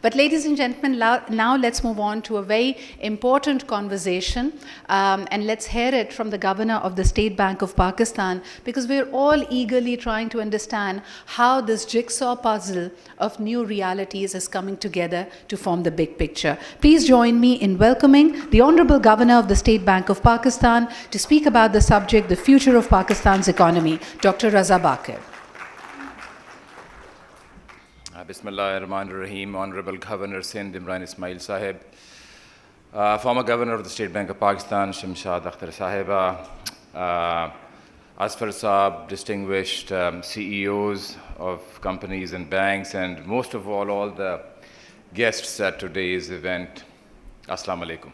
But ladies and gentlemen, now let's move on to a very important conversation, and let's hear it from the Governor of the State Bank of Pakistan, because we're all eagerly trying to understand how this jigsaw puzzle of new realities is coming together to form the big picture. Please join me in welcoming the Honorable Governor of the State Bank of Pakistan to speak about the subject, the future of Pakistan's economy, Dr. Raza Baqir. Bismillah ar-Rahman ar-Rahim. Honorable Governor Sindh Imran Ismail Sahib, former Governor of the State Bank of Pakistan Shamshad Akhtar Sahiba, Asfar Saab, distinguished CEOs of companies and banks, and most of all the guests at today's event, Assalamu alaikum.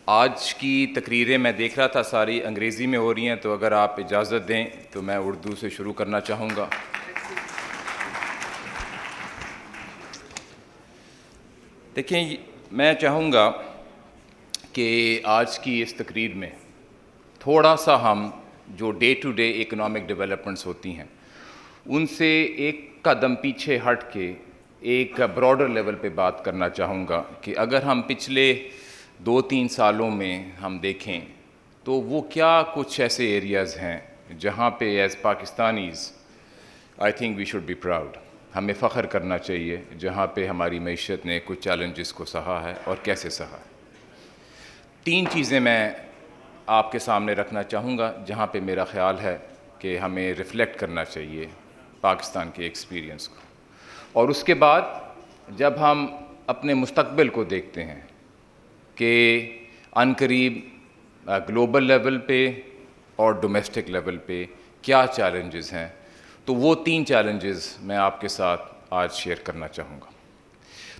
آج کی تقریریں میں دیکھ رہا تھا ساری انگریزی میں ہو رہی ہیں، تو اگر آپ اجازت دیں تو میں اردو سے شروع کرنا چاہوں گا. دیکھیں، میں چاہوں گا کہ آج کی اس تقریر میں تھوڑا سا ہم جو day to day economic developments ہوتی ہیں ان سے ایک قدم پیچھے ہٹ کے ایک براڈر لیول پہ بات کرنا چاہوں گا کہ اگر ہم پچھلے 2-3 سالوں میں ہم دیکھیں تو وہ کیا کچھ ایسے ایریاز ہیں جہاں پہ as Pakistanis I think we should be proud, ہمیں فخر کرنا چاہیے، جہاں پہ ہماری معیشت نے کچھ چیلنجز کو سہا ہے اور کیسے سہا ہے. 3 چیزیں میں آپ کے سامنے رکھنا چاہوں گا جہاں پہ میرا خیال ہے کہ ہمیں ریفلیکٹ کرنا چاہیے پاکستان کے ایکسپیرینس کو، اور اس کے بعد جب ہم اپنے مستقبل کو دیکھتے ہیں کہ عنقریب گلوبل لیول پہ اور ڈومیسٹک لیول پہ کیا چیلنجز ہیں، تو وہ 3 چیلنجز میں آپ کے ساتھ آج شیئر کرنا چاہوں گا.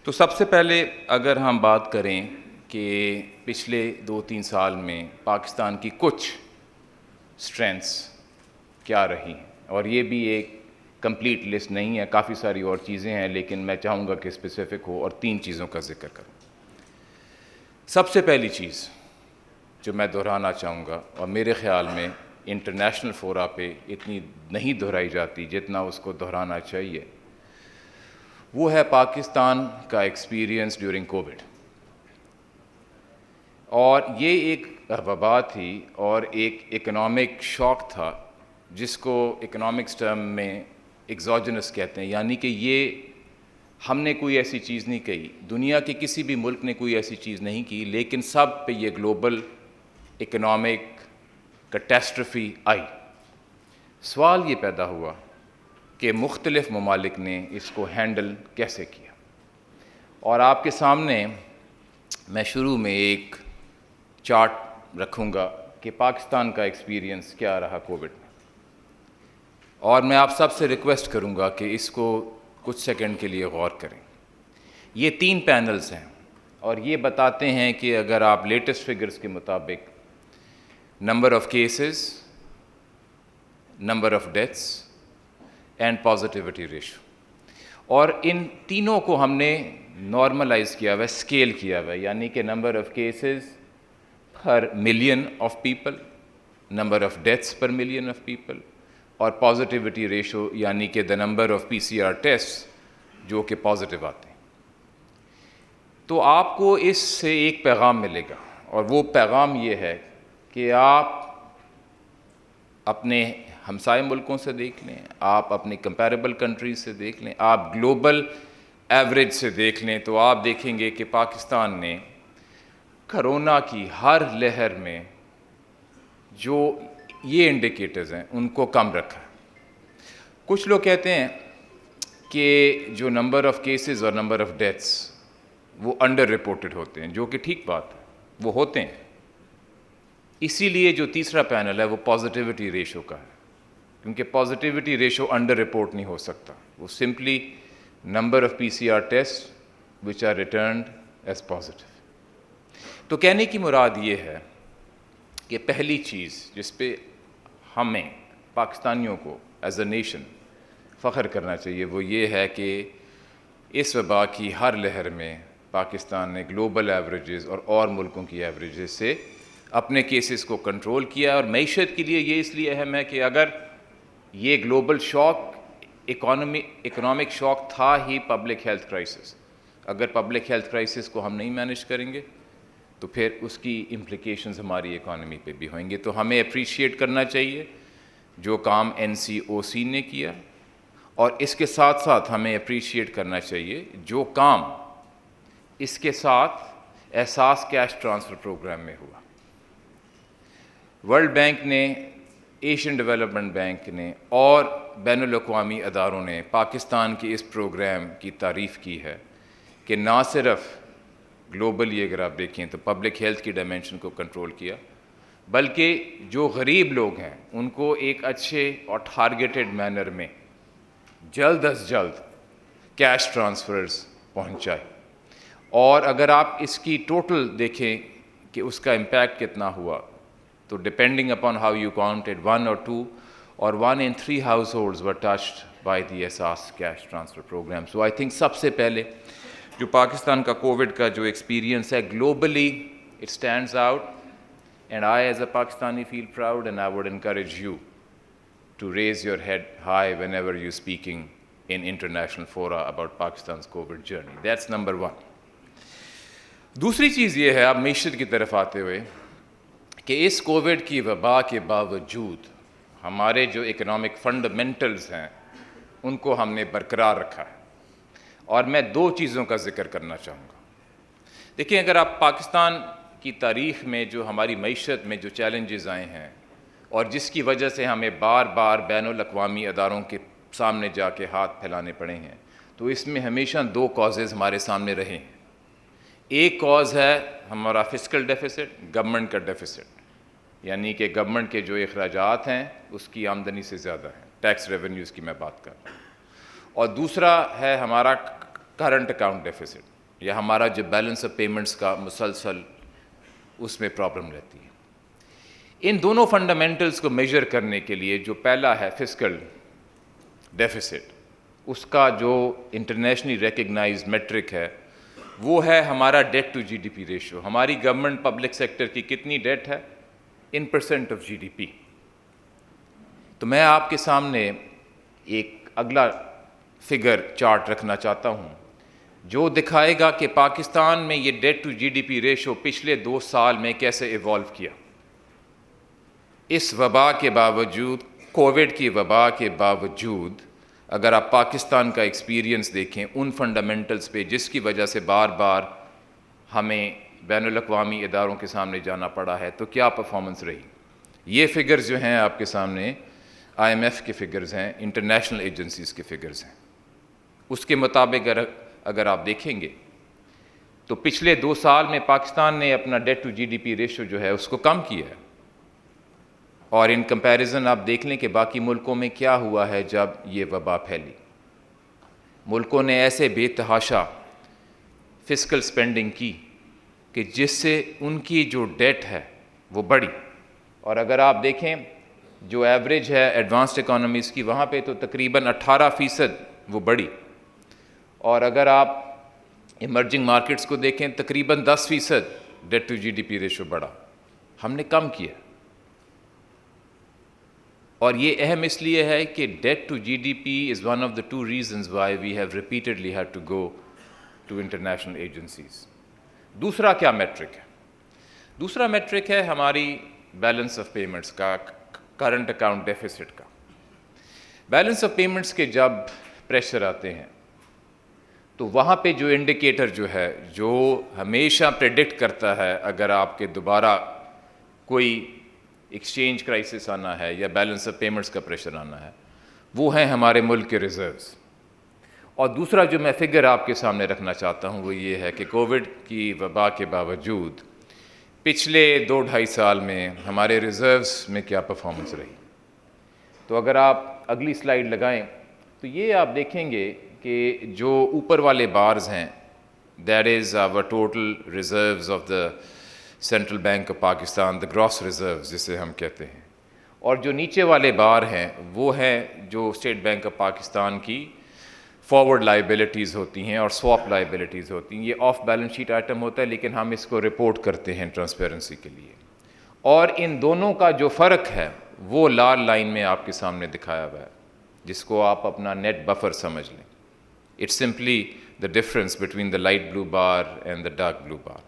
تو سب سے پہلے اگر ہم بات کریں کہ پچھلے 2-3 سال میں پاکستان کی کچھ اسٹرینتھس کیا رہی ہیں، اور یہ بھی ایک کمپلیٹ لسٹ نہیں ہے، کافی ساری اور چیزیں ہیں، لیکن میں چاہوں گا کہ اسپیسیفک ہو اور 3 چیزوں کا ذکر کروں. سب سے پہلی چیز جو میں دہرانا چاہوں گا، اور میرے خیال میں انٹرنیشنل فورا پہ اتنی نہیں دہرائی جاتی جتنا اس کو دہرانا چاہیے، وہ ہے پاکستان کا ایکسپیرینس ڈیورنگ کووڈ. اور یہ ایک وبا تھی اور ایک اکنامک شاک تھا جس کو اکنامکس ٹرم میں ایگزوجنس کہتے ہیں، یعنی کہ یہ ہم نے کوئی ایسی چیز نہیں کہی، دنیا کے کسی بھی ملک نے کوئی ایسی چیز نہیں کی، لیکن سب پہ یہ گلوبل اکنامک کیٹاسٹرفی آئی. سوال یہ پیدا ہوا کہ مختلف ممالک نے اس کو ہینڈل کیسے کیا، اور آپ کے سامنے میں شروع میں ایک چارٹ رکھوں گا کہ پاکستان کا ایکسپیرینس کیا رہا کووڈ میں، اور میں آپ سب سے ریکویسٹ کروں گا کہ اس کو کچھ سیکنڈ کے لیے غور کریں. یہ 3 پینلز ہیں اور یہ بتاتے ہیں کہ اگر آپ لیٹسٹ فگرز کے مطابق number of cases, number of deaths and positivity ratio, اور ان تینوں کو ہم نے نارملائز کیا ہوا ہے، اسکیل کیا ہوا ہے، یعنی کہ number of cases per million of people, number of deaths per million of people, اور پازیٹیوٹی ریشو یعنی کہ دا نمبر آف PCR ٹیسٹ جو کہ پازیٹیو آتے ہیں. تو آپ کو اس سے ایک پیغام ملے گا، اور وہ پیغام یہ ہے کہ آپ اپنے ہمسائے ملکوں سے دیکھ لیں، آپ اپنے کمپیریبل کنٹریز سے دیکھ لیں، آپ گلوبل ایوریج سے دیکھ لیں، تو آپ دیکھیں گے کہ پاکستان نے کرونا کی ہر لہر میں جو یہ انڈیکیٹرز ہیں ان کو کم رکھا ہے. کچھ لوگ کہتے ہیں کہ جو نمبر آف کیسز اور نمبر آف ڈیتھس وہ انڈر رپورٹڈ ہوتے ہیں، جو کہ ٹھیک بات ہے، وہ ہوتے ہیں. اسی لیے جو تیسرا پینل ہے وہ پازیٹیوٹی ریشو کا ہے، کیونکہ پازیٹیوٹی ریشو انڈر رپورٹ نہیں ہو سکتا، وہ simply number of PCR test which are returned as positive. تو کہنے کی مراد یہ ہے کہ پہلی چیز جس پہ ہمیں پاکستانیوں کو ایز اے نیشن فخر کرنا چاہیے وہ یہ ہے کہ اس وبا کی ہر لہر میں پاکستان نے گلوبل ایوریجز اور ملکوں کی ایوریجز سے اپنے کیسز کو کنٹرول کیا. اور معیشت کے لیے یہ اس لیے اہم ہے کہ اگر یہ گلوبل شاک اکنامک شاک تھا ہی پبلک ہیلتھ کرائسس. اگر پبلک ہیلتھ کرائسس کو ہم نہیں مینیج کریں گے تو پھر اس کی امپلیکیشنز ہماری اکانومی پہ بھی ہوئیں گے. تو ہمیں اپریشیٹ کرنا چاہیے جو کام NCOC نے کیا, اور اس کے ساتھ ساتھ ہمیں اپریشیٹ کرنا چاہیے جو کام اس کے ساتھ احساس کیش ٹرانسفر پروگرام میں ہوا. ورلڈ بینک نے, ایشین ڈیولپمنٹ بینک نے اور بین الاقوامی اداروں نے پاکستان کے اس پروگرام کی تعریف کی ہے کہ نہ صرف گلوبلی اگر آپ دیکھیں تو پبلک ہیلتھ کی ڈائمینشن کو کنٹرول کیا, بلکہ جو غریب لوگ ہیں ان کو ایک اچھے اور ٹارگیٹڈ مینر میں جلد از جلد کیش ٹرانسفرز پہنچائے. اور اگر آپ اس کی ٹوٹل دیکھیں کہ اس کا امپیکٹ کتنا ہوا, تو depending upon how you counted 1 or 2 or 1 in 3 households were touched by the Ehsaas cash transfer programme. So I think سب سے پہلے جو پاکستان کا کووڈ کا جو ایکسپیرینس ہے globally it stands out, and I as a Pakistani feel proud and I would encourage you to raise your head high whenever you speaking in international fora about Pakistan's covid journey. That's number 1. دوسری چیز یہ ہے, اب معیشت کی طرف آتے ہوئے, کہ اس کووڈ کی وبا کے باوجود ہمارے جو اکنامک فنڈامنٹلز ہیں ان کو ہم نے برقرار رکھا ہے. اور میں 2 چیزوں کا ذکر کرنا چاہوں گا. دیکھیں, اگر آپ پاکستان کی تاریخ میں جو ہماری معیشت میں جو چیلنجز آئے ہیں اور جس کی وجہ سے ہمیں بار بار بین الاقوامی اداروں کے سامنے جا کے ہاتھ پھیلانے پڑے ہیں, تو اس میں ہمیشہ 2 کازز ہمارے سامنے رہے ہیں. ایک کاز ہے ہمارا فسکل ڈیفیسٹ, گورنمنٹ کا ڈیفیسٹ, یعنی کہ گورنمنٹ کے جو اخراجات ہیں اس کی آمدنی سے زیادہ ہیں, ٹیکس ریونیوز کی میں بات کر رہا ہوں. اور دوسرا ہے ہمارا کرنٹ اکاؤنٹ ڈیفیسٹ, یا ہمارا جو بیلنس آف پیمنٹس کا مسلسل اس میں پرابلم رہتی ہے. ان دونوں فنڈامنٹلز کو میجر کرنے کے لیے جو پہلا ہے فسکل ڈیفیسٹ, اس کا جو انٹرنیشنلی ریکگنائزڈ میٹرک ہے وہ ہے ہمارا ڈیٹ ٹو GDP ریشو. ہماری گورنمنٹ پبلک سیکٹر کی کتنی ڈیٹ ہے ان % آف GDP. تو میں آپ کے سامنے ایک اگلا فگر چارٹ رکھنا چاہتا ہوں جو دکھائے گا کہ پاکستان میں یہ ڈیٹ ٹو GDP ریشو پچھلے 2 سال میں کیسے ایوالو کیا. اس وبا کے باوجود, کووڈ کی وبا کے باوجود, اگر آپ پاکستان کا ایکسپیرینس دیکھیں ان فنڈامنٹلز پہ جس کی وجہ سے بار بار ہمیں بین الاقوامی اداروں کے سامنے جانا پڑا ہے, تو کیا پرفارمنس رہی. یہ فگرز جو ہیں آپ کے سامنے IMF کے فگرز ہیں, انٹرنیشنل ایجنسیز کے فگرز ہیں. اس کے مطابق اگر آپ دیکھیں گے تو پچھلے 2 سال میں پاکستان نے اپنا ڈیٹ ٹو GDP ریشو جو ہے اس کو کم کیا ہے. اور ان کمپیریزن آپ دیکھ لیں کہ باقی ملکوں میں کیا ہوا ہے جب یہ وبا پھیلی. ملکوں نے ایسے بے تحاشا فسکل سپینڈنگ کی کہ جس سے ان کی جو ڈیٹ ہے وہ بڑھی. اور اگر آپ دیکھیں جو ایوریج ہے ایڈوانسڈ اکانومیز کی, وہاں پہ تو تقریباً 18% وہ بڑھی. اور اگر آپ ایمرجنگ مارکیٹس کو دیکھیں تقریباً 10% ڈیٹ ٹو GDP ریشو بڑھا. ہم نے کم کیا. اور یہ اہم اس لیے ہے کہ debt to GDP is one of the 2 reasons why we have repeatedly had to go to international agencies. دوسرا کیا میٹرک ہے؟ دوسرا میٹرک ہے ہماری بیلنس آف پیمنٹس کا, کرنٹ اکاؤنٹ ڈیفیسٹ کا. بیلنس آف پیمنٹس کے جب پریشر آتے ہیں تو وہاں پہ جو انڈیکیٹر جو ہے جو ہمیشہ پریڈکٹ کرتا ہے اگر آپ کے دوبارہ کوئی ایکسچینج کرائسس آنا ہے یا بیلنس آف پیمنٹس کا پریشر آنا ہے, وہ ہیں ہمارے ملک کے ریزروز. اور دوسرا جو میں فگر آپ کے سامنے رکھنا چاہتا ہوں وہ یہ ہے کہ کووڈ کی وبا کے باوجود پچھلے 2-2.5 سال میں ہمارے ریزروز میں کیا پرفارمنس رہی. تو اگر آپ اگلی سلائیڈ لگائیں تو یہ آپ دیکھیں گے کہ جو اوپر والے بارز ہیں that is our total reserves of the central bank of Pakistan, the gross reserves جسے ہم کہتے ہیں, اور جو نیچے والے بار ہیں وہ ہیں جو اسٹیٹ بینک آف پاکستان کی فارورڈ لائبلٹیز ہوتی ہیں اور سواپ لائبلٹیز ہوتی ہیں. یہ آف بیلنس شیٹ آئٹم ہوتا ہے لیکن ہم اس کو رپورٹ کرتے ہیں ٹرانسپیرنسی کے لیے. اور ان دونوں کا جو فرق ہے وہ لال لائن میں آپ کے سامنے دکھایا ہوا ہے. جس کو آپ اپنا نیٹ بفر سمجھ لیں. It's simply the difference between the light blue bar and the dark blue bar.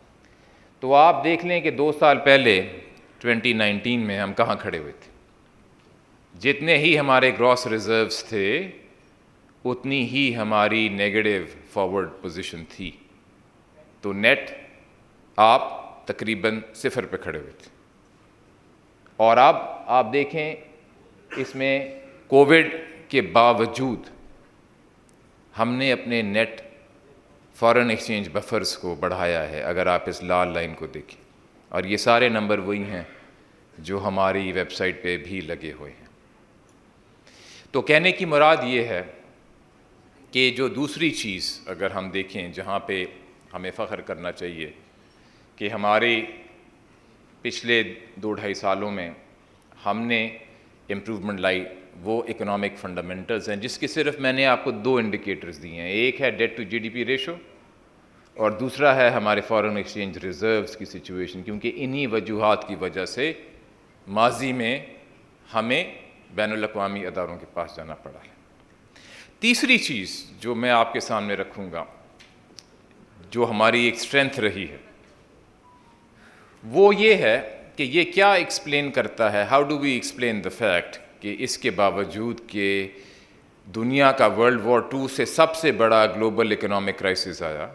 تو آپ دیکھ لیں کہ 2 سال پہلے 2019 میں ہم کہاں کھڑے ہوئے تھے. جتنے ہی ہمارے گراس ریزروز تھے اتنی ہی ہماری نیگیٹو فارورڈ پوزیشن تھی. تو نیٹ آپ تقریباً 0 پہ کھڑے ہوئے تھے. اور اب آپ دیکھیں اس میں کووڈ کے باوجود ہم نے اپنے نیٹ فارن ایکسچینج بفرز کو بڑھایا ہے. اگر آپ اس لال لائن کو دیکھیں, اور یہ سارے نمبر وہی ہیں جو ہماری ویب سائٹ پہ بھی لگے ہوئے ہیں. تو کہنے کی مراد یہ ہے کہ جو دوسری چیز اگر ہم دیکھیں جہاں پہ ہمیں فخر کرنا چاہیے کہ ہمارے پچھلے 2-2.5 سالوں میں ہم نے امپروومنٹ لائی, وہ اکنامک فنڈامنٹلز ہیں جس کے صرف میں نے آپ کو 2 انڈیکیٹرز دیے ہیں. ایک ہے debt to G D P ratio اور دوسرا ہے ہمارے فارن ایکسچینج ریزروز کی سچویشن, کیونکہ انہی وجوہات کی وجہ سے ماضی میں ہمیں بین الاقوامی اداروں کے پاس جانا پڑا ہے. تیسری چیز جو میں آپ کے سامنے رکھوں گا جو ہماری ایک اسٹرینتھ رہی ہے وہ یہ ہے کہ یہ کیا ایکسپلین کرتا ہے, how do we explain the fact کہ اس کے باوجود کہ دنیا کا ورلڈ وار 2 سے سب سے بڑا گلوبل اکنامک کرائسس آیا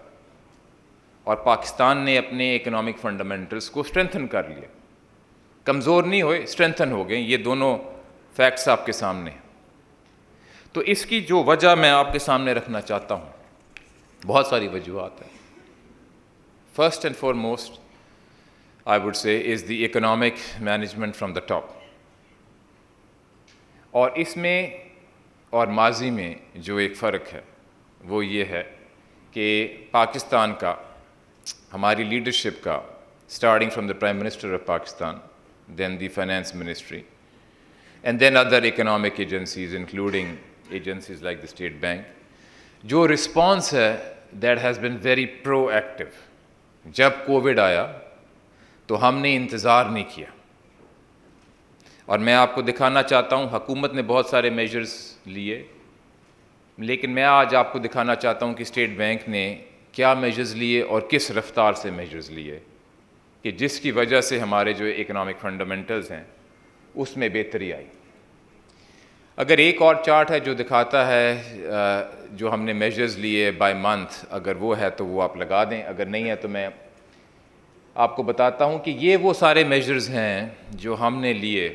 اور پاکستان نے اپنے اکنامک فنڈامنٹلز کو اسٹرینتھن کر لیا. کمزور نہیں ہوئے, اسٹرینتھن ہو گئے. یہ دونوں فیکٹس آپ کے سامنے ہیں. تو اس کی جو وجہ میں آپ کے سامنے رکھنا چاہتا ہوں, بہت ساری وجوہات ہیں. First and for most I would say is the economic management from the top. اور اس میں اور ماضی میں جو ایک فرق ہے وہ یہ ہے کہ پاکستان کا, ہماری لیڈرشپ کا, starting from the Prime Minister of Pakistan, then the Finance Ministry, and then other economic agencies including agencies like the State Bank, جو response ہے that has been very proactive. جب کووڈ آیا تو ہم نے انتظار نہیں کیا, اور میں آپ کو دکھانا چاہتا ہوں حکومت نے بہت سارے میجرز لیے, لیکن میں آج آپ کو دکھانا چاہتا ہوں کہ اسٹیٹ بینک نے کیا میجرز لیے اور کس رفتار سے میجرز لیے کہ جس کی وجہ سے ہمارے جو اکنامک فنڈامنٹلز ہیں اس میں بہتری آئی. اگر ایک اور چارٹ ہے جو دکھاتا ہے جو ہم نے میجرز لیے بائی منتھ, اگر وہ ہے تو وہ آپ لگا دیں, اگر نہیں ہے تو میں آپ کو بتاتا ہوں کہ یہ وہ سارے میجرز ہیں جو ہم نے لیے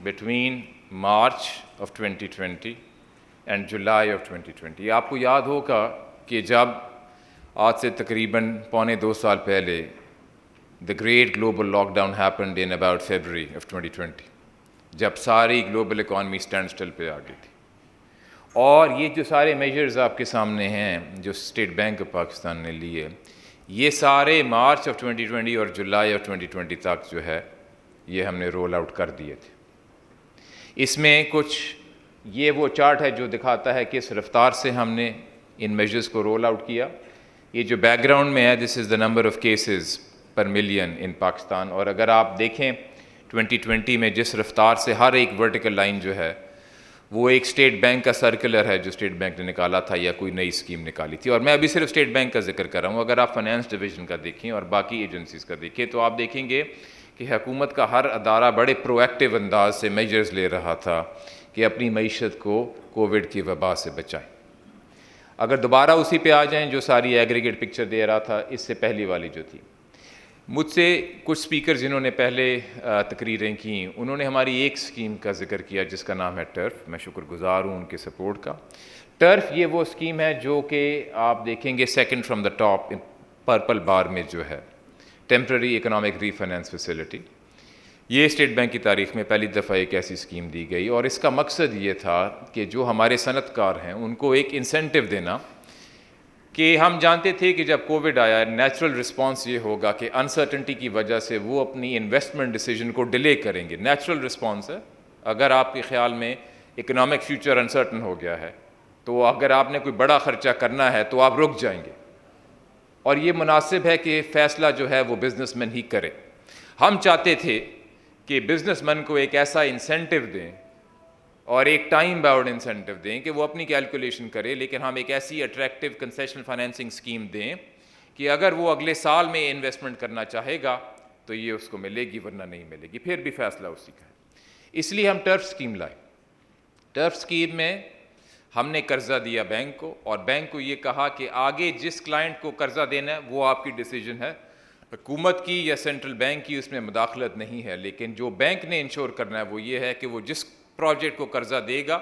between March of 2020 and July of 2020. آپ کو یاد ہوگا کہ جب آج سے تقریباً 1.25 سال پہلے the great global lockdown happened in about February of 2020, جب ساری گلوبل اکانومی اسٹینڈ اسٹل پہ آ گئی تھی. اور یہ جو سارے میجرز آپ کے سامنے ہیں جو اسٹیٹ بینک آف پاکستان نے لیے, یہ سارے مارچ آف 2020 اور جولائی آف 2020 تک جو ہے یہ ہم نے رول آؤٹ کر دیے تھے. اس میں کچھ یہ وہ چارٹ ہے جو دکھاتا ہے کس رفتار سے ہم نے ان میجرز کو رول آؤٹ کیا. یہ جو بیک گراؤنڈ میں ہے this is the number of cases per million in Pakistan, اور اگر آپ دیکھیں 2020 میں جس رفتار سے ہر ایک ورٹیکل لائن جو ہے وہ ایک اسٹیٹ بینک کا سرکولر ہے جو اسٹیٹ بینک نے نکالا تھا یا کوئی نئی اسکیم نکالی تھی. اور میں ابھی صرف اسٹیٹ بینک کا ذکر کر رہا ہوں, اگر آپ فائنانس ڈویژن کا دیکھیں اور باقی ایجنسیز کا دیکھیں تو آپ دیکھیں گے کہ حکومت کا ہر ادارہ بڑے پرو ایکٹیو انداز سے میجرز لے رہا تھا کہ اپنی معیشت کو کووڈ کی وبا سے بچائیں. اگر دوبارہ اسی پہ آ جائیں جو ساری ایگریگیٹ پکچر دے رہا تھا اس سے پہلی والی جو تھی, مجھ سے کچھ سپیکر جنہوں نے پہلے تقریریں کیں انہوں نے ہماری ایک اسکیم کا ذکر کیا جس کا نام ہے ٹرف. میں شکر گزار ہوں ان کے سپورٹ کا. ٹرف یہ وہ اسکیم ہے جو کہ آپ دیکھیں گے second from the top purple bar میں جو ہے, temporary economic refinance facility. یہ اسٹیٹ بینک کی تاریخ میں پہلی دفعہ ایک ایسی اسکیم دی گئی, اور اس کا مقصد یہ تھا کہ جو ہمارے صنعت کار ہیں ان کو ایک انسینٹو دینا کہ ہم جانتے تھے کہ جب کووڈ آیا نیچرل رسپانس یہ ہوگا کہ انسرٹنٹی کی وجہ سے وہ اپنی انویسٹمنٹ ڈیسیجن کو ڈیلے کریں گے. نیچرل رسپانس ہے. اگر آپ کے خیال میں اکنامک فیوچر انسرٹن ہو گیا ہے تو اگر آپ نے کوئی بڑا خرچہ کرنا ہے تو آپ رک جائیں گے, اور یہ مناسب ہے کہ فیصلہ جو ہے وہ بزنس مین ہی کرے. ہم چاہتے تھے کہ بزنس مین کو ایک ایسا انسینٹو دیں اور ایک ٹائم باؤنڈ انسینٹیو دیں کہ وہ اپنی کیلکولیشن کرے, لیکن ہم ایک ایسی اٹریکٹیو کنسیشنل فائنینسنگ اسکیم دیں کہ اگر وہ اگلے سال میں انویسٹمنٹ کرنا چاہے گا تو یہ اس کو ملے گی, ورنہ نہیں ملے گی, پھر بھی فیصلہ اسی کا ہے. اس لیے ہم ٹرف اسکیم لائے. ٹرف اسکیم میں ہم نے قرضہ دیا بینک کو, اور بینک کو یہ کہا کہ آگے جس کلائنٹ کو قرضہ دینا ہے وہ آپ کی ڈیسیجن ہے, حکومت کی یا سینٹرل بینک کی اس میں مداخلت نہیں ہے, لیکن جو بینک نے انشور کرنا ہے وہ یہ ہے کہ وہ جس پروجیکٹ کو قرضہ دے گا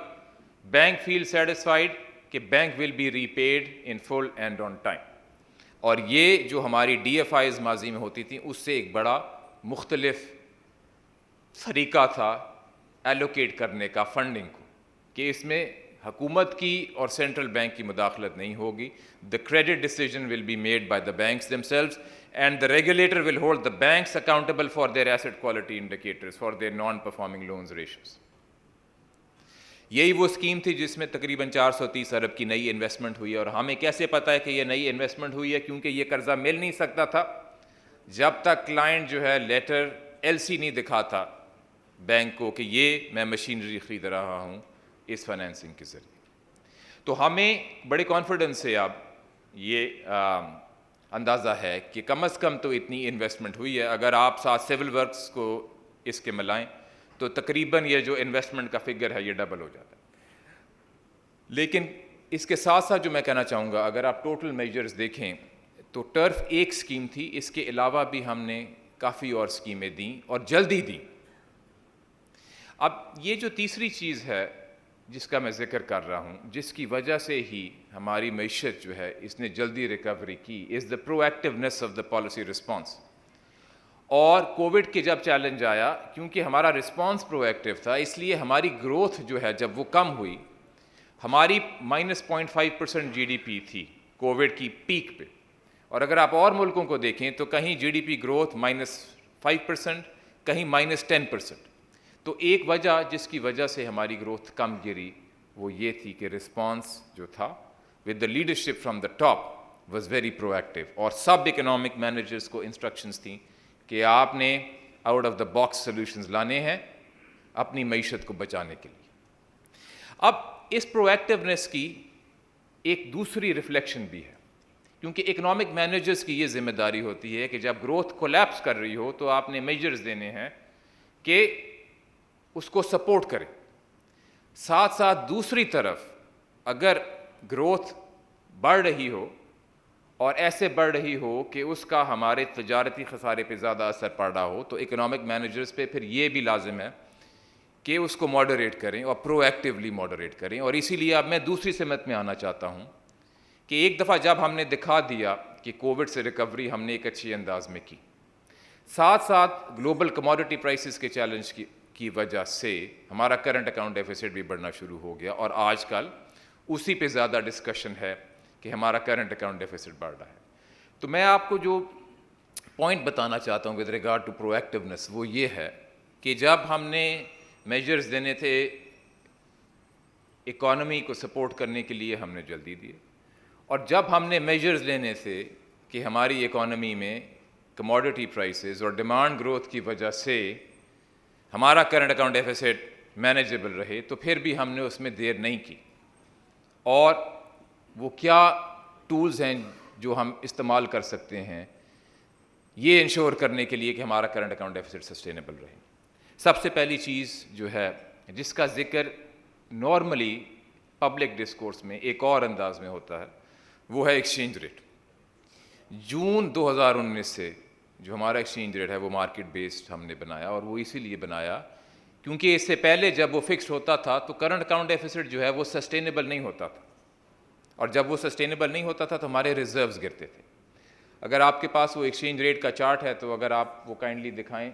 بینک فیل سیٹسفائیڈ کہ bank will be repaid in full and on time. اور یہ جو ہماری ڈی ایف آئیز ماضی میں ہوتی تھیں اس سے ایک بڑا مختلف طریقہ تھا ایلوکیٹ کرنے کا فنڈنگ کو, کہ اس میں حکومت کی اور سینٹرل بینک کی مداخلت نہیں ہوگی. The credit decision will be made by the banks themselves, and the regulator will hold the banks accountable for their asset quality indicators, for their non performing loans ratios. یہی وہ scheme تھی جس میں تقریباً 430 ارب کی نئی انویسٹمنٹ ہوئی ہے. اور ہمیں کیسے پتہ ہے کہ یہ نئی انویسٹمنٹ ہوئی ہے؟ کیونکہ یہ قرضہ مل نہیں سکتا تھا جب تک کلائنٹ جو ہے لیٹر ایل سی نہیں دکھاتا بینک کو کہ یہ میں مشینری خرید رہا ہوں اس فائنینسنگ کے ذریعے. تو ہمیں بڑے کانفیڈنس سے اب یہ اندازہ ہے کہ کم از کم تو اتنی انویسٹمنٹ ہوئی ہے. اگر آپ ساتھ سول ورکس کو اس کے ملائیں تو تقریباً یہ جو انویسٹمنٹ کا فگر ہے یہ ڈبل ہو جاتا ہے. لیکن اس کے ساتھ ساتھ جو میں کہنا چاہوں گا, اگر آپ ٹوٹل میجرز دیکھیں تو ٹرف ایک اسکیم تھی, اس کے علاوہ بھی ہم نے کافی اور اسکیمیں دیں اور جلدی دیں. اب یہ جو تیسری چیز ہے جس کا میں ذکر کر رہا ہوں, جس کی وجہ سے ہی ہماری معیشت جو ہے اس نے جلدی ریکوری کی, is the proactiveness of the policy response. اور کووڈ کے جب چیلنج آیا, کیونکہ ہمارا رسپانس پرو ایکٹیو تھا, اس لیے ہماری گروتھ جو ہے جب وہ کم ہوئی, ہماری -0.5% جی ڈی پی تھی کووڈ کی پیک پہ. اور اگر آپ اور ملکوں کو دیکھیں تو کہیں جی ڈی پی گروتھ -5%, کہیں -10%. تو ایک وجہ جس کی وجہ سے ہماری گروتھ کم گری وہ یہ تھی کہ رسپانس جو تھا with the leadership from the top was very pro active. اور سب اکنامک مینیجرز کو انسٹرکشنز تھیں کہ آپ نے out of the box solutions لانے ہیں اپنی معیشت کو بچانے کے لیے. اب اس پرو ایکٹیونیس کی ایک دوسری ریفلیکشن بھی ہے, کیونکہ اکنامک مینیجرز کی یہ ذمہ داری ہوتی ہے کہ جب گروتھ کولیپس کر رہی ہو تو آپ نے میجرز دینے ہیں کہ اس کو سپورٹ کریں. ساتھ ساتھ دوسری طرف اگر گروتھ بڑھ رہی ہو اور ایسے بڑھ رہی ہو کہ اس کا ہمارے تجارتی خسارے پہ زیادہ اثر پڑ رہا ہو, تو اکنامک مینیجرز پہ پھر یہ بھی لازم ہے کہ اس کو ماڈریٹ کریں اور پرو ایکٹیولی ماڈریٹ کریں. اور اسی لیے اب میں دوسری سمت میں آنا چاہتا ہوں کہ ایک دفعہ جب ہم نے دکھا دیا کہ کووڈ سے ریکوری ہم نے ایک اچھی انداز میں کی, ساتھ ساتھ گلوبل کموڈٹی پرائسز کے چیلنج کی وجہ سے ہمارا کرنٹ اکاؤنٹ ڈیفیسٹ بھی بڑھنا شروع ہو گیا, اور آج کل اسی پہ زیادہ ڈسکشن ہے کہ ہمارا کرنٹ اکاؤنٹ ڈیفیسٹ بڑھ رہا ہے. تو میں آپ کو جو پوائنٹ بتانا چاہتا ہوں with regard to proactiveness وہ یہ ہے کہ جب ہم نے میجرز دینے تھے اکانومی کو سپورٹ کرنے کے لیے ہم نے جلدی دیے, اور جب ہم نے میجرز لینے تھے کہ ہماری اکانومی میں کموڈٹی پرائسز اور ڈیمانڈ گروتھ کی وجہ سے ہمارا کرنٹ اکاؤنٹ ڈیفیسٹ مینیجیبل رہے, تو پھر بھی ہم نے اس میں دیر نہیں کی. اور وہ کیا ٹولز ہیں جو ہم استعمال کر سکتے ہیں یہ انشور کرنے کے لیے کہ ہمارا کرنٹ اکاؤنٹ ڈیفیسٹ سسٹینیبل رہے؟ سب سے پہلی چیز جو ہے جس کا ذکر نارملی پبلک ڈسکورس میں ایک اور انداز میں ہوتا ہے وہ ہے ایکسچینج ریٹ. جون 2019 سے جو ہمارا ایکسچینج ریٹ ہے وہ مارکیٹ بیسڈ ہم نے بنایا, اور وہ اسی لیے بنایا کیونکہ اس سے پہلے جب وہ فکسڈ ہوتا تھا تو کرنٹ اکاؤنٹ ڈیفیسٹ جو ہے وہ سسٹینیبل نہیں ہوتا تھا, اور جب وہ سسٹینیبل نہیں ہوتا تھا تو ہمارے ریزروز گرتے تھے. اگر آپ کے پاس وہ ایکسچینج ریٹ کا چارٹ ہے تو اگر آپ وہ کائنڈلی دکھائیں,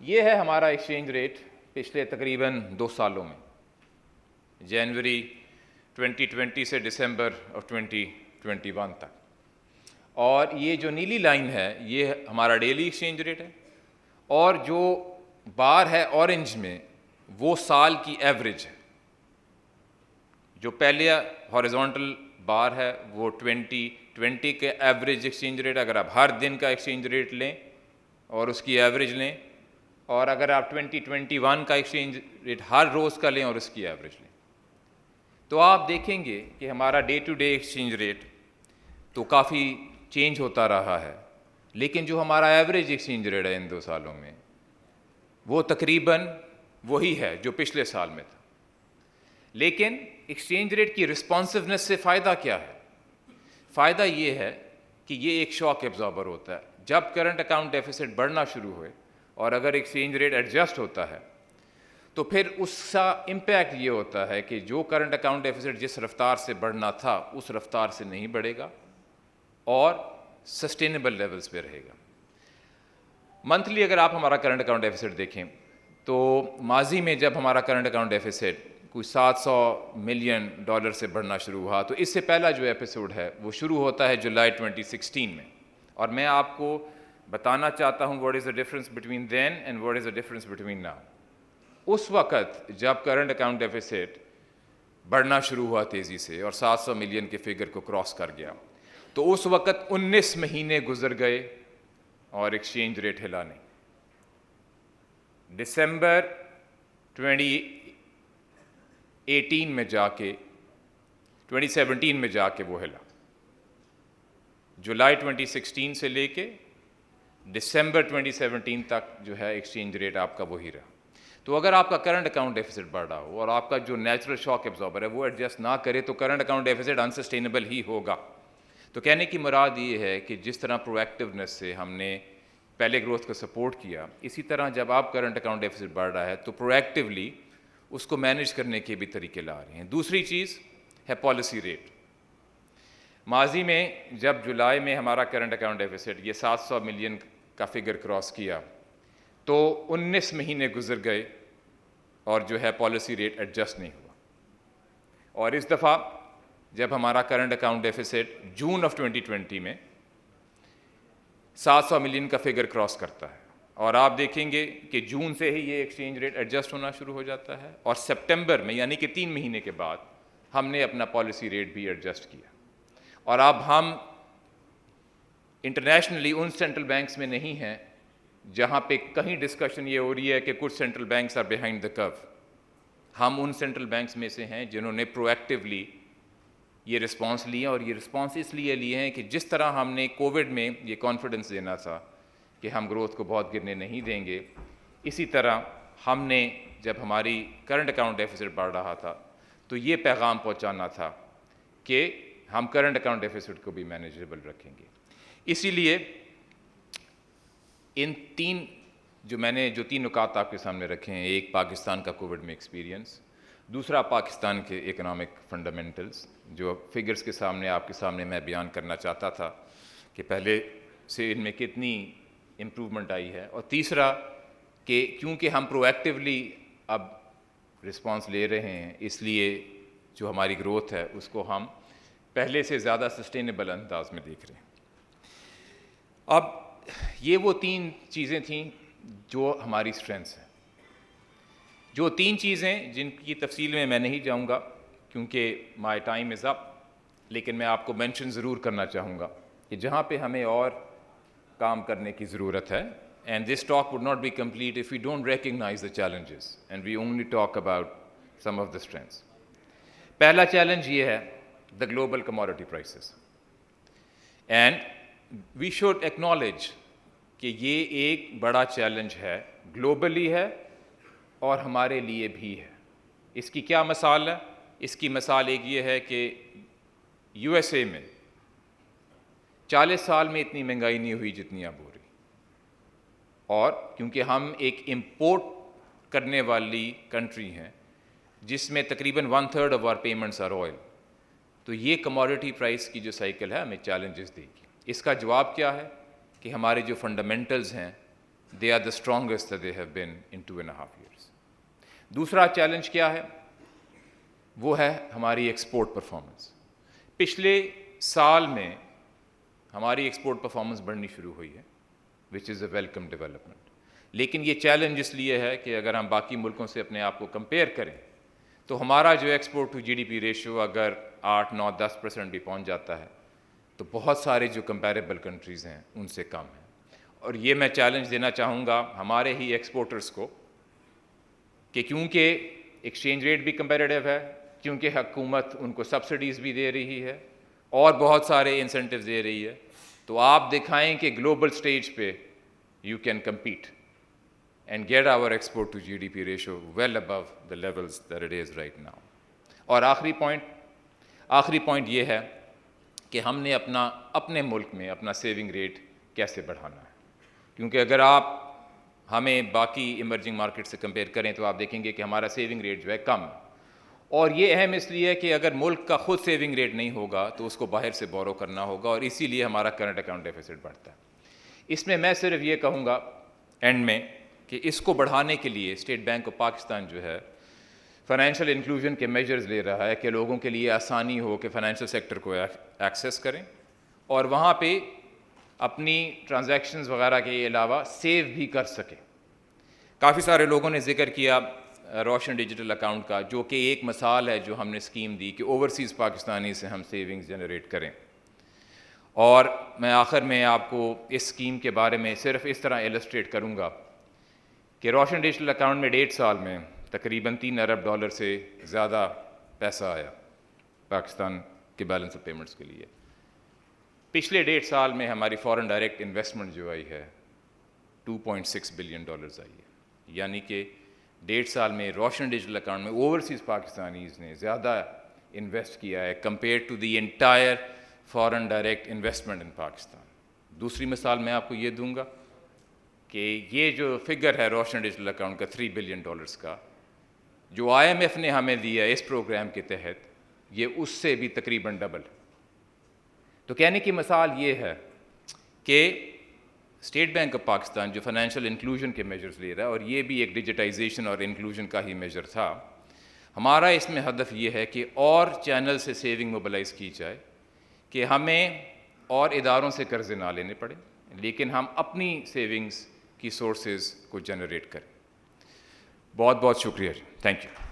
یہ ہے ہمارا ایکسچینج ریٹ پچھلے تقریباً 2 سالوں میں, جنوری 2020 سے دسمبر 2021 تک. اور یہ جو نیلی لائن ہے یہ ہمارا ڈیلی ایکسچینج ریٹ ہے, اور جو بار ہے اورنج میں وہ سال کی ایوریج ہے. جو پہلے ہاریزونٹل بار ہے وہ 2020 کے ایوریج ایکسچینج ریٹ. اگر آپ ہر دن کا ایکسچینج ریٹ لیں اور اس کی ایوریج لیں اور اگر آپ 2021 کا ایکسچینج ریٹ ہر روز کا لیں اور اس کی ایوریج لیں تو آپ دیکھیں گے کہ ہمارا day to day exchange rate تو کافی چینج ہوتا رہا ہے، لیکن جو ہمارا ایوریج ایکسچینج ریٹ ہے ان 2 سالوں میں وہ تقریباً وہی ہے جو پچھلے سال میں تھا. لیکن ایکسچینج ریٹ کی رسپانسونیس سے فائدہ کیا ہے؟ فائدہ یہ ہے کہ یہ ایک شاک ایبزاربر ہوتا ہے. جب کرنٹ اکاؤنٹ ڈیفیسٹ بڑھنا شروع ہوئے اور اگر ایکسچینج ریٹ ایڈجسٹ ہوتا ہے تو پھر اس کا امپیکٹ یہ ہوتا ہے کہ جو کرنٹ اکاؤنٹ ڈیفیسٹ جس رفتار سے بڑھنا تھا اس رفتار سے نہیں بڑھے گا اور سسٹینیبل لیولز پہ رہے گا. منتھلی اگر آپ ہمارا کرنٹ اکاؤنٹ ڈیفیسٹ دیکھیں تو ماضی میں جب ہمارا کرنٹ اکاؤنٹ ڈیفیسٹ کوئی $700 ملین سے بڑھنا شروع ہوا تو اس سے پہلا جو ایپیسوڈ ہے وہ شروع ہوتا ہے جولائی 2016 میں. اور میں آپ کو بتانا چاہتا ہوں what is the difference between then and what is the difference between now. اس وقت جب کرنٹ اکاؤنٹ ڈیفیسٹ بڑھنا شروع ہوا تیزی سے اور 700 ملین کے فگر کو کراس کر گیا تو اس وقت 19 مہینے گزر گئے اور ایکسچینج ریٹ ہلا نہیں. دسمبر 2018 میں جا کے 2017 میں جا کے وہ ہلا. جولائی 2016 سے لے کے دسمبر 2017 تک جو ہے ایکسچینج ریٹ آپ کا وہی رہا. تو اگر آپ کا کرنٹ اکاؤنٹ ڈیفیسٹ بڑھ رہا ہو اور آپ کا جو نیچرل شاک ایبزاربر ہے وہ ایڈجسٹ نہ کرے تو کرنٹ اکاؤنٹ ڈیفیسٹ انسسٹینیبل ہی ہوگا. تو کہنے کی مراد یہ ہے کہ جس طرح پرو ایکٹیونیس سے ہم نے پہلے گروتھ کو سپورٹ کیا، اسی طرح جب آپ کرنٹ اکاؤنٹ ڈیفیسٹ بڑھ رہا ہے تو پرو ایکٹیولی اس کو مینیج کرنے کے بھی طریقے لا رہے ہیں. دوسری چیز ہے پالیسی ریٹ. ماضی میں جب جولائی میں ہمارا کرنٹ اکاؤنٹ ڈیفیسٹ یہ 700 ملین کا فگر کراس کیا تو 19 مہینے گزر گئے اور جو ہے پالیسی ریٹ ایڈجسٹ نہیں ہوا. اور اس دفعہ جب ہمارا current account deficit Joan of 2020 میں 700 ملین کا فگر کراس کرتا ہے اور آپ دیکھیں گے کہ جون سے ہی یہ ایکسچینج ریٹ ایڈجسٹ ہونا شروع ہو جاتا ہے اور سپٹمبر میں یعنی کہ 3 مہینے کے بعد ہم نے اپنا پالیسی ریٹ بھی ایڈجسٹ کیا. اور اب ہم انٹرنیشنلی ان سینٹرل بینکس میں نہیں ہیں جہاں پہ کہیں ڈسکشن یہ ہو رہی ہے کہ کچھ central banks are behind the curve. ہم ان سینٹرل بینکس میں سے ہیں جنہوں نے پرو ایکٹیولی یہ رسپانس لیا اور یہ رسپانس اس لیے لیے ہیں کہ جس طرح ہم نے کووڈ میں یہ کانفیڈنس دینا تھا کہ ہم گروتھ کو بہت گرنے نہیں دیں گے، اسی طرح ہم نے جب ہماری کرنٹ اکاؤنٹ ڈیفیسٹ بڑھ رہا تھا تو یہ پیغام پہنچانا تھا کہ ہم کرنٹ اکاؤنٹ ڈیفیسٹ کو بھی مینیجیبل رکھیں گے. اسی لیے ان جو تین نکات آپ کے سامنے رکھے ہیں، ایک پاکستان کا کووڈ میں ایکسپیرینس، دوسرا پاکستان کے اکنامک فنڈامنٹلز جو فگرز کے سامنے آپ کے سامنے میں بیان کرنا چاہتا تھا کہ پہلے سے ان میں کتنی امپرومنٹ آئی ہے، اور تیسرا کہ کیونکہ ہم پرو ایکٹیولی اب رسپانس لے رہے ہیں اس لیے جو ہماری گروتھ ہے اس کو ہم پہلے سے زیادہ سسٹینیبل انداز میں دیکھ رہے ہیں. اب یہ وہ 3 چیزیں تھیں جو ہماری اسٹرینتھس ہیں. جو 3 چیزیں جن کی تفصیل میں نہیں جاؤں گا کیونکہ مائی ٹائم از اپ، لیکن میں آپ کو مینشن ضرور کرنا چاہوں گا کہ جہاں پہ ہمیں اور کام کرنے کی ضرورت ہے. And this talk would not be complete if we don't recognise the challenges and we only talk about some of the strengths. پہلا چیلنج یہ ہے the global commodity prices. And we should acknowledge کہ یہ ایک بڑا challenge ہے، globally ہے اور ہمارے لیے بھی ہے. اس کی کیا مثال ہے؟ اس کی مثال ایک یہ ہے کہ USA میں 40 سال میں اتنی مہنگائی نہیں ہوئی جتنی اب ہو رہی، اور کیونکہ ہم ایک امپورٹ کرنے والی کنٹری ہیں جس میں تقریباً 1/3 of our payments are oil، تو یہ کموڈٹی پرائس کی جو سائیکل ہے ہمیں چیلنجز دے گی. اس کا جواب کیا ہے کہ ہمارے جو فنڈامنٹلز ہیں they are the strongest they have been in 2.5 years. دوسرا چیلنج کیا ہے؟ وہ ہے ہماری ایکسپورٹ پرفارمنس. پچھلے سال میں ہماری ایکسپورٹ پرفارمنس بڑھنی شروع ہوئی ہے وچ از اے ویلکم ڈیولپمنٹ. لیکن یہ چیلنج اس لیے ہے کہ اگر ہم باقی ملکوں سے اپنے آپ کو کمپیئر کریں تو ہمارا جو ایکسپورٹ ٹو GDP ریشو اگر 8-9-10% بھی پہنچ جاتا ہے تو بہت سارے جو کمپیریبل کنٹریز ہیں ان سے کم ہیں. اور یہ میں چیلنج دینا چاہوں گا ہمارے ہی ایکسپورٹرز کو کہ کیونکہ ایکسچینج ریٹ بھی کمپیریٹیو ہے، کیونکہ حکومت ان کو سبسڈیز بھی دے رہی ہے اور بہت سارے انسینٹیوز دے رہی ہے، تو آپ دکھائیں کہ گلوبل سٹیج پہ you can compete and get our export to G D P ratio well above the levels that it is right now. اور آخری پوائنٹ یہ ہے کہ ہم نے اپنے ملک میں اپنا سیونگ ریٹ کیسے بڑھانا ہے، کیونکہ اگر آپ ہمیں باقی ایمرجنگ مارکیٹ سے کمپیئر کریں تو آپ دیکھیں گے کہ ہمارا سیونگ ریٹ جو ہے کم ہے، اور یہ اہم اس لیے ہے کہ اگر ملک کا خود سیونگ ریٹ نہیں ہوگا تو اس کو باہر سے بورو کرنا ہوگا، اور اسی لیے ہمارا کرنٹ اکاؤنٹ ڈیفیسٹ بڑھتا ہے. اس میں صرف یہ کہوں گا اینڈ میں کہ اس کو بڑھانے کے لیے اسٹیٹ بینک آف پاکستان جو ہے فائنینشیل انکلوژن کے میجرز لے رہا ہے کہ لوگوں کے لیے آسانی ہو کہ فائنینشیل سیکٹر کو ایکسیس کریں اور وہاں پہ اپنی ٹرانزیکشنز وغیرہ کے علاوہ سیو بھی کر سکیں. کافی سارے لوگوں نے ذکر کیا روشن ڈیجیٹل اکاؤنٹ کا، جو کہ ایک مثال ہے جو ہم نے اسکیم دی کہ اوورسیز پاکستانی سے ہم سیونگز جنریٹ کریں. اور میں آخر میں آپ کو اس اسکیم کے بارے میں صرف اس طرح ایلسٹریٹ کروں گا کہ روشن ڈیجیٹل اکاؤنٹ میں 1.5 سال میں تقریباً $3 ارب سے زیادہ پیسہ آیا پاکستان کے بیلنس آف پیمنٹس کے لیے. پچھلے 1.5 سال میں ہماری فارن ڈائریکٹ انویسٹمنٹ جو آئی ہے $2.6 بلین آئی ہے، یعنی کہ 1.5 سال میں روشن ڈیجیٹل اکاؤنٹ میں اوورسیز پاکستانیز نے زیادہ انویسٹ کیا ہے compare to the entire foreign direct investment in Pakistan. دوسری مثال میں آپ کو یہ دوں گا کہ یہ جو فگر ہے روشن ڈیجیٹل اکاؤنٹ کا $3 بلین کا، جو IMF نے ہمیں دیا اس پروگرام کے تحت، یہ اس سے بھی تقریباً ڈبل. تو کہنے کی مثال یہ ہے کہ اسٹیٹ بینک آف پاکستان جو فائنینشیل انکلوژن کے میجرز لے رہا ہے، اور یہ بھی ایک ڈیجیٹائزیشن اور انکلوژن کا ہی میجر تھا، ہمارا اس میں ہدف یہ ہے کہ اور چینل سے سیونگ موبلائز کی جائے کہ ہمیں اور اداروں سے قرضے نہ لینے پڑے، لیکن ہم اپنی سیونگز کی سورسز کو جنریٹ کریں. بہت بہت شکریہ جی، تھینک یو.